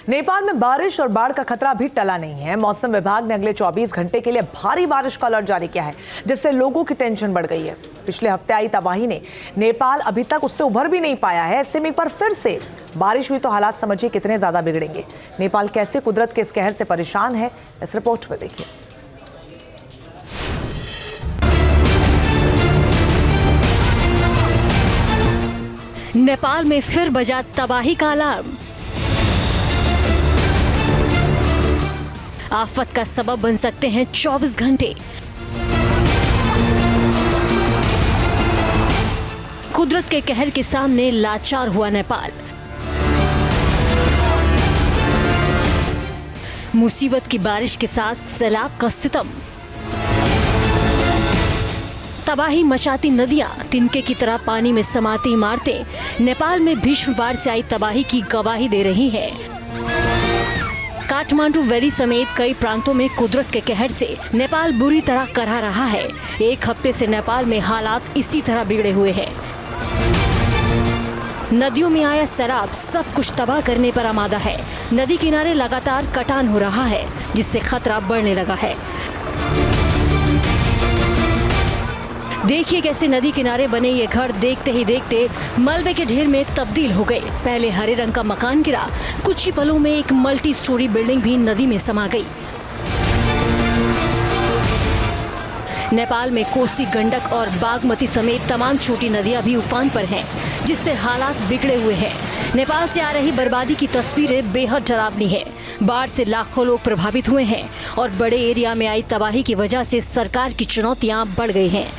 नेपाल में बारिश और बाढ़ का खतरा भी टला नहीं है। मौसम विभाग ने अगले 24 घंटे के लिए भारी बारिश का अलर्ट जारी किया है, जिससे लोगों की टेंशन बढ़ गई है। पिछले हफ्ते आई तबाही ने नेपाल अभी तक उससे उभर भी नहीं पाया है। ऐसे में एक बार फिर से बारिश हुई तो हालात समझिए कितने ज्यादा बिगड़ेंगे। नेपाल कैसे कुदरत के इस कहर से परेशान है, इस रिपोर्ट में देखिए। नेपाल में फिर बजा तबाही का अलार्म। आफत का सबब बन सकते हैं 24 घंटे। कुदरत के कहर के सामने लाचार हुआ नेपाल। मुसीबत की बारिश के साथ सैलाब का सितम। तबाही मचाती नदियां, तिनके की तरह पानी में समाती इमारतें नेपाल में भीषण बाढ़ से आई तबाही की गवाही दे रही है। काठमांडू वैली समेत कई प्रांतों में कुदरत के कहर से नेपाल बुरी तरह करहा रहा है। एक हफ्ते से नेपाल में हालात इसी तरह बिगड़े हुए हैं। नदियों में आया सैलाब सब कुछ तबाह करने पर आमादा है। नदी किनारे लगातार कटान हो रहा है, जिससे खतरा बढ़ने लगा है। देखिए कैसे नदी किनारे बने ये घर देखते ही देखते मलबे के ढेर में तब्दील हो गए। पहले हरे रंग का मकान गिरा, कुछ ही पलों में एक मल्टी स्टोरी बिल्डिंग भी नदी में समा गई। नेपाल में कोसी, गंडक और बागमती समेत तमाम छोटी नदियां भी उफान पर हैं, जिससे हालात बिगड़े हुए हैं। नेपाल से आ रही बर्बादी की तस्वीरें बेहद डरावनी है। बाढ़ से लाखों लोग प्रभावित हुए हैं और बड़े एरिया में आई तबाही की वजह से सरकार की चुनौतियां बढ़ गई हैं।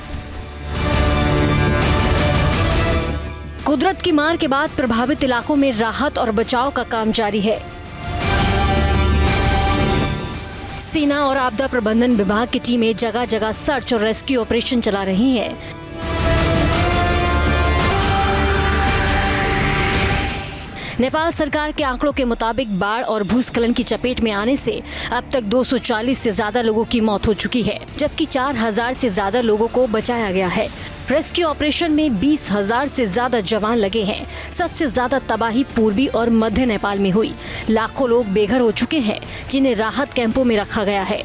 कुदरत की मार के बाद प्रभावित इलाकों में राहत और बचाव का काम जारी है। सेना और आपदा प्रबंधन विभाग की टीमें जगह जगह सर्च और रेस्क्यू ऑपरेशन चला रही हैं। नेपाल सरकार के आंकड़ों के मुताबिक बाढ़ और भूस्खलन की चपेट में आने से अब तक 240 से ज्यादा लोगों की मौत हो चुकी है, जबकि 4000 से ज्यादा लोगों को बचाया गया है। रेस्क्यू ऑपरेशन में 20,000 से ज्यादा जवान लगे हैं। सबसे ज्यादा तबाही पूर्वी और मध्य नेपाल में हुई। लाखों लोग बेघर हो चुके हैं, जिन्हें राहत कैंपों में रखा गया है।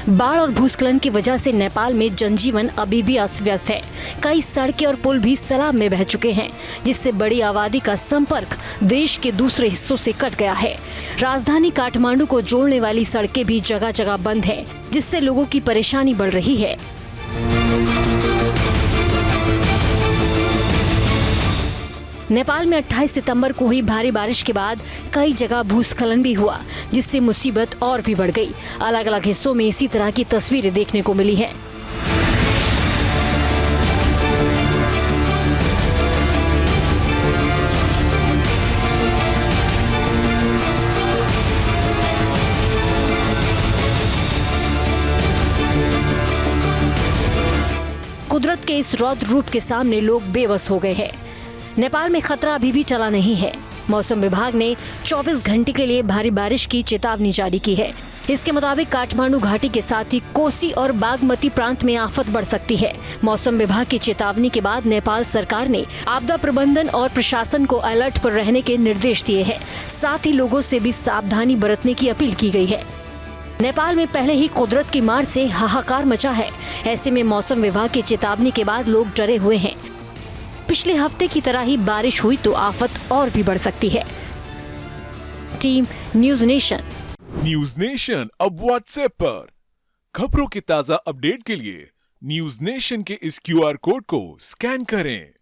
बाढ़ और भूस्खलन की वजह से नेपाल में जनजीवन अभी भी अस्त व्यस्त है। कई सड़कें और पुल भी सैलाब में बह चुके हैं, जिससे बड़ी आबादी का संपर्क देश के दूसरे हिस्सों से कट गया है। राजधानी काठमांडू को जोड़ने वाली सड़कें भी जगह जगह बंद है, जिससे लोगों की परेशानी बढ़ रही है। नेपाल में 28 सितंबर को हुई भारी बारिश के बाद कई जगह भूस्खलन भी हुआ, जिससे मुसीबत और भी बढ़ गई। अलग अलग हिस्सों में इसी तरह की तस्वीरें देखने को मिली हैं। कुदरत के इस रौद्र रूप के सामने लोग बेबस हो गए हैं। नेपाल में खतरा अभी भी टला नहीं है। मौसम विभाग ने 24 घंटे के लिए भारी बारिश की चेतावनी जारी की है। इसके मुताबिक काठमांडू घाटी के साथ ही कोसी और बागमती प्रांत में आफत बढ़ सकती है। मौसम विभाग की चेतावनी के बाद नेपाल सरकार ने आपदा प्रबंधन और प्रशासन को अलर्ट पर रहने के निर्देश दिए हैं। साथ ही लोगों से भी सावधानी बरतने की अपील की गई है। नेपाल में पहले ही कुदरत की मार से हाहाकार मचा है। ऐसे में मौसम विभाग की चेतावनी के बाद लोग डरे हुए हैं। पिछले हफ्ते की तरह ही बारिश हुई तो आफत और भी बढ़ सकती है। Team news nation. News nation अब व्हाट्सएप पर खबरों के ताजा अपडेट के लिए न्यूज नेशन के इस QR कोड को स्कैन करें।